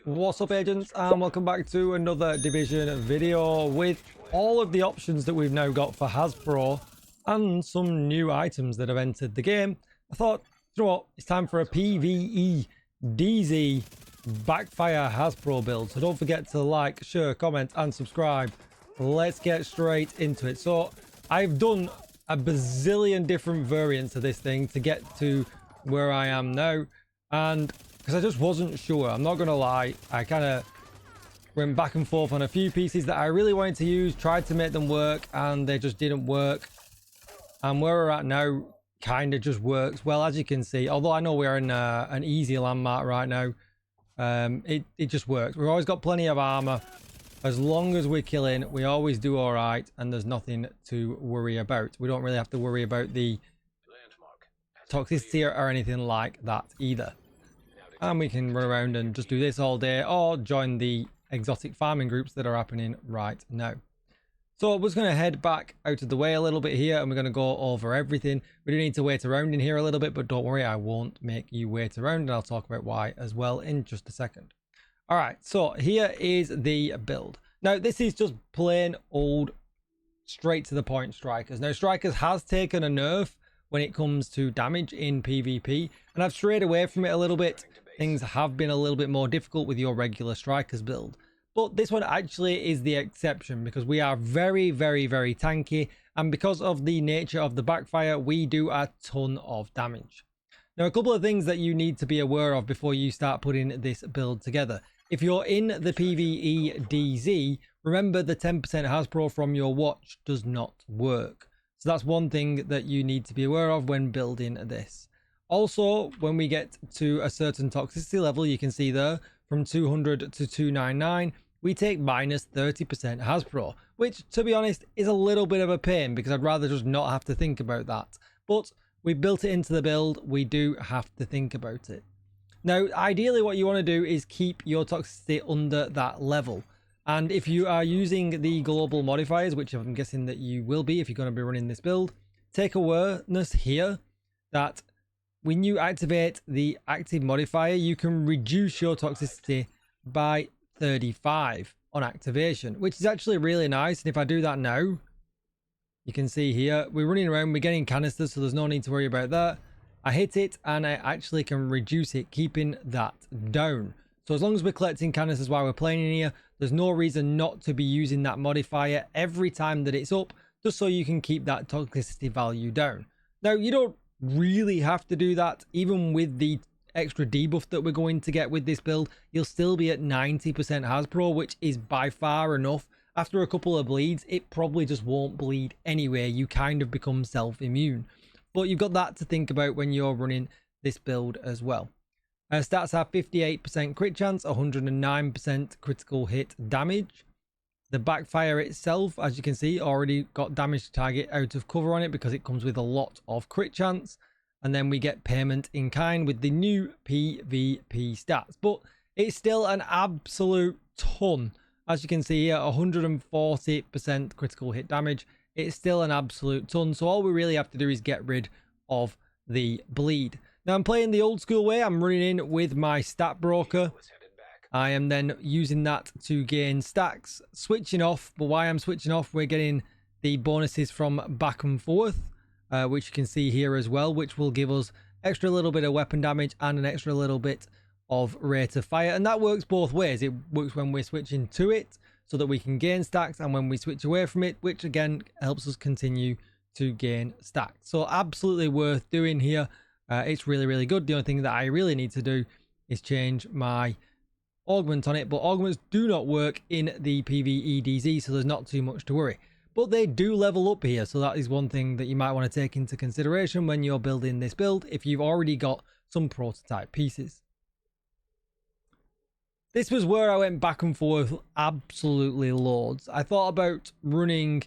What's up, agents, and welcome back to another Division video with all of the options that we've now got for Hazpro and some new items that have entered the game. I thought, you know what, it's time for a PvE DZ Backfire Hazpro build. So don't forget to like, share, comment and subscribe. Let's get straight into it. So I've done a bazillion different variants of this thing to get to where I am now, and because I just wasn't sure, I'm not gonna lie, I kind of went back and forth on a few pieces that I really wanted to use, tried to make them work, and they just didn't work. And where we're at now kind of just works well, as you can see. Although I know we're in an easy landmark right now, it just works. We've always got plenty of armor. As long as we're killing, we always do all right, and there's nothing to worry about. We don't really have to worry about the toxicity or anything like that either. And we can run around and just do this all day, or join the exotic farming groups that are happening right now. So we're just going to head back out of the way a little bit here, and we're going to go over everything. We do need to wait around in here a little bit, but don't worry, I won't make you wait around, and I'll talk about why as well in just a second. All right, so here is the build. Now, this is just plain old, straight to the point Strikers. Now, Strikers has taken a nerf when it comes to damage in PvP, and I've strayed away from it a little bit. Things have been a little bit more difficult with your regular Strikers build. But this one actually is the exception, because we are very, very, very tanky, and because of the nature of the Backfire, we do a ton of damage. Now, a couple of things that you need to be aware of before you start putting this build together. If you're in the PvE DZ, remember the 10% Hazpro from your watch does not work. So that's one thing that you need to be aware of when building this. Also, when we get to a certain toxicity level, you can see there, from 200 to 299, we take minus 30% Hazpro, which, to be honest, is a little bit of a pain, because I'd rather just not have to think about that. But we built it into the build, we do have to think about it. Now, ideally what you want to do is keep your toxicity under that level. And if you are using the global modifiers, which I'm guessing that you will be if you're going to be running this build, take awareness here that when you activate the active modifier, you can reduce your toxicity by 35 on activation, which is actually really nice. And if I do that now, you can see here, we're running around, we're getting canisters, so there's no need to worry about that. I hit it and I actually can reduce it, keeping that down. So as long as we're collecting canisters while we're playing in here, there's no reason not to be using that modifier every time that it's up, just so you can keep that toxicity value down. Now, you don't really have to do that. Even with the extra debuff that we're going to get with this build, you'll still be at 90% Hazpro, which is by far enough. After a couple of bleeds, it probably just won't bleed anyway. You kind of become self-immune. But you've got that to think about when you're running this build as well. Stats have 58% crit chance, 109% critical hit damage. The Backfire itself, as you can see, already got damage to target out of cover on it, because it comes with a lot of crit chance. And then we get payment in kind with the new PvP stats. But it's still an absolute ton. As you can see here, 140% critical hit damage. It's still an absolute ton. So all we really have to do is get rid of the bleed. Now, I'm playing the old school way. I'm running in with my stat broker. I am then using that to gain stacks, switching off. But while I'm switching off, we're getting the bonuses from back and forth, which you can see here as well, which will give us extra little bit of weapon damage and an extra little bit of rate of fire. And that works both ways. It works when we're switching to it, so that we can gain stacks, and when we switch away from it, which again helps us continue to gain stacks. So absolutely worth doing here. It's really, really good. The only thing that I really need to do is change my augment on it, but augments do not work in the PvE DZ, so there's not too much to worry. But they do level up here, so that is one thing that you might want to take into consideration when you're building this build, if you've already got some prototype pieces. This was where I went back and forth absolutely loads. I thought about running,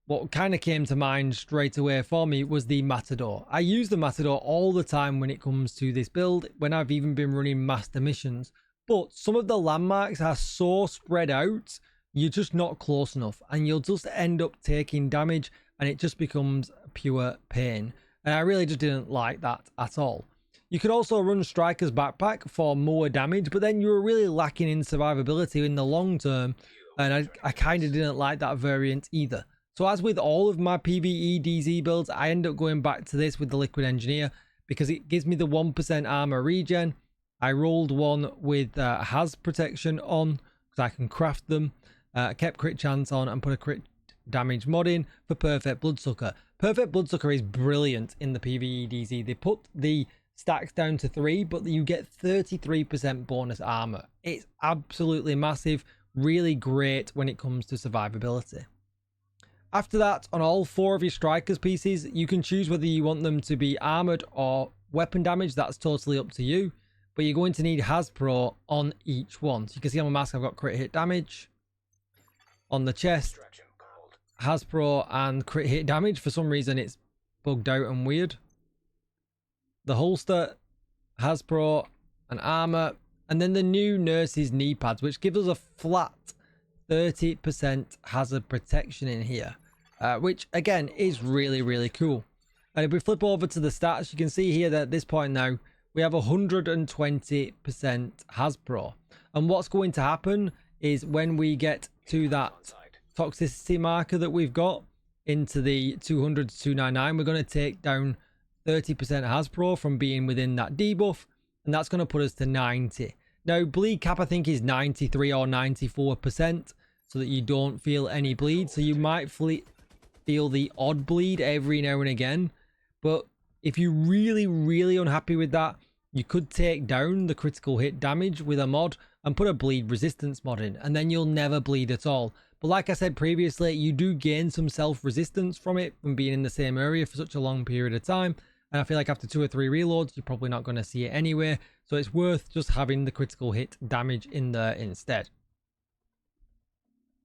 what kind of came to mind straight away for me was the Matador. I use the Matador all the time when it comes to this build, when I've even been running master missions. But some of the landmarks are so spread out, you're just not close enough, and you'll just end up taking damage, and it just becomes pure pain. And I really just didn't like that at all. You could also run Striker's Backpack for more damage, but then you were really lacking in survivability in the long term, and I kind of didn't like that variant either. So as with all of my PvE DZ builds, I end up going back to this with the Liquid Engineer because it gives me the 1% armor regen. I rolled one with Haz protection on because I can craft them. Kept crit chance on and put a crit damage mod in for Perfect Bloodsucker. Perfect Bloodsucker is brilliant in the PvE DZ. They put the stacks down to 3, but you get 33% bonus armor. It's absolutely massive, really great when it comes to survivability. After that, on all 4 of your Strikers pieces, you can choose whether you want them to be armored or weapon damage. That's totally up to you, but you're going to need Hazpro on each one. So you can see on my mask I've got crit hit damage. On the chest, Hazpro and crit hit damage. For some reason it's bugged out and weird. The holster, Hazpro and armor, and then the new Nurse's knee pads, which gives us a flat 30% hazard protection in here, which again is really cool. And if we flip over to the stats, you can see here that at this point now we have 120% Hazpro, and what's going to happen is when we get to that toxicity marker that we've got into the 200 to 299, we're going to take down 30% Hazpro from being within that debuff, and that's going to put us to 90. Now bleed cap I think is 93 or 94%, so that you don't feel any bleed. So you might feel the odd bleed every now and again, but if you're really unhappy with that, you could take down the critical hit damage with a mod and put a bleed resistance mod in, and then you'll never bleed at all. But like I said previously, you do gain some self resistance from it, from being in the same area for such a long period of time, and I feel like after 2 or 3 reloads you're probably not going to see it anyway, so it's worth just having the critical hit damage in there instead.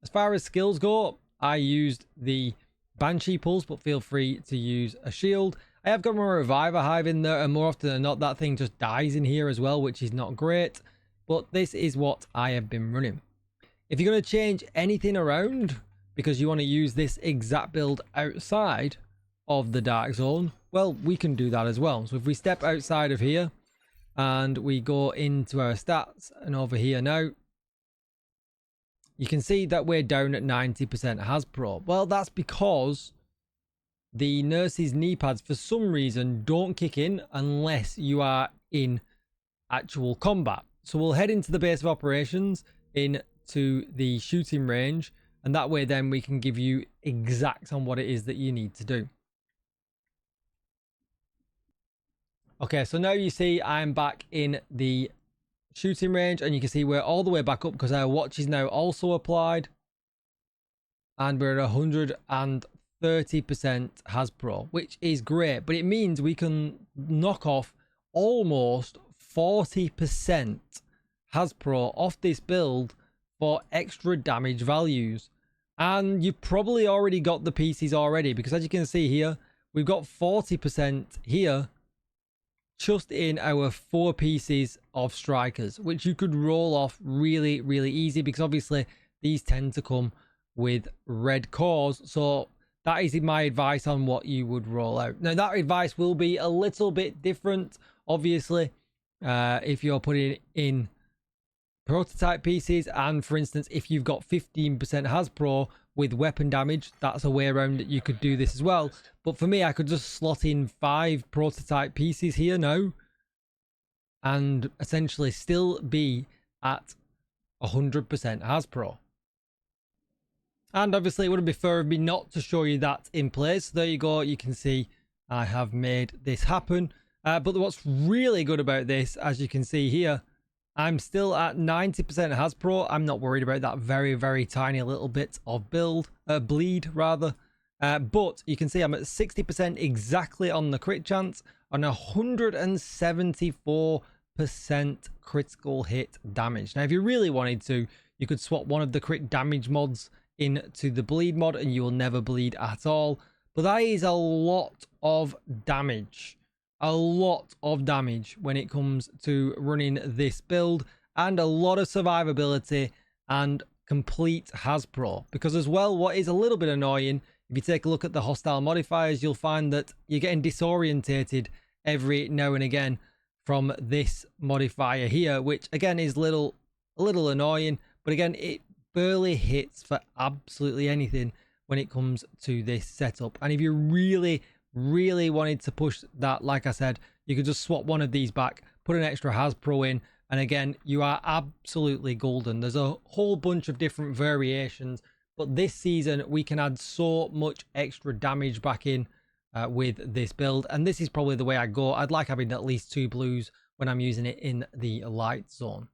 As far as skills go, I used the Banshee pulse, but feel free to use a shield. I have got my Reviver Hive in there, and more often than not that thing just dies in here as well, which is not great, but this is what I have been running. If you're going to change anything around because you want to use this exact build outside of the Darkzone, well, we can do that as well. So if we step outside of here and we go into our stats and over here now, you can see that we're down at 90% Hazpro. Well, that's because the Nurse's knee pads for some reason don't kick in unless you are in actual combat. So we'll head into the base of operations into the shooting range, and that way then we can give you exact on what it is that you need to do. Okay, so now you see I'm back in the shooting range, and you can see we're all the way back up because our watch is now also applied, and we're at 130% Hazpro, which is great, but it means we can knock off almost 40% Hazpro off this build for extra damage values. And you've probably already got the pieces already, because as you can see here, we've got 40% here just in our 4 pieces of Strikers, which you could roll off really easy, because obviously these tend to come with red cores. So that is my advice on what you would roll out. Now that advice will be a little bit different, obviously, if you're putting in prototype pieces, and for instance if you've got 15% Hazpro with weapon damage, that's a way around that you could do this as well. But for me, I could just slot in 5 prototype pieces here now and essentially still be at 100% Hazpro. And obviously it wouldn't be fair of me not to show you that in place. There you go, you can see I have made this happen. But what's really good about this, as you can see here, I'm still at 90% Hazpro. I'm not worried about that very tiny little bit of bleed rather. But you can see I'm at 60% exactly on the crit chance, on 174% critical hit damage. Now if you really wanted to, you could swap one of the crit damage mods into the bleed mod and you will never bleed at all. But that is a lot of damage. A lot of damage when it comes to running this build, and a lot of survivability and complete Hazpro. Because as well, what is a little bit annoying, if you take a look at the hostile modifiers, you'll find that you're getting disorientated every now and again from this modifier here, which again is a little annoying, but again, it barely hits for absolutely anything when it comes to this setup. And if you really wanted to push that, like I said, you could just swap one of these back, put an extra Hazpro in, and again, you are absolutely golden. There's a whole bunch of different variations, but this season we can add so much extra damage back in with this build, and this is probably the way I go. I'd like having at least 2 blues when I'm using it in the light zone.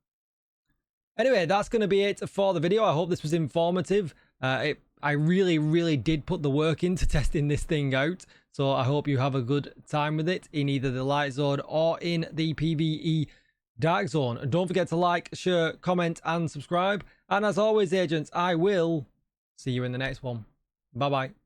Anyway, that's going to be it for the video. I hope this was informative. I really did put the work into testing this thing out, so I hope you have a good time with it in either the light zone or in the PvE dark zone. And don't forget to like, share, comment and subscribe. And as always, agents, I will see you in the next one. Bye bye.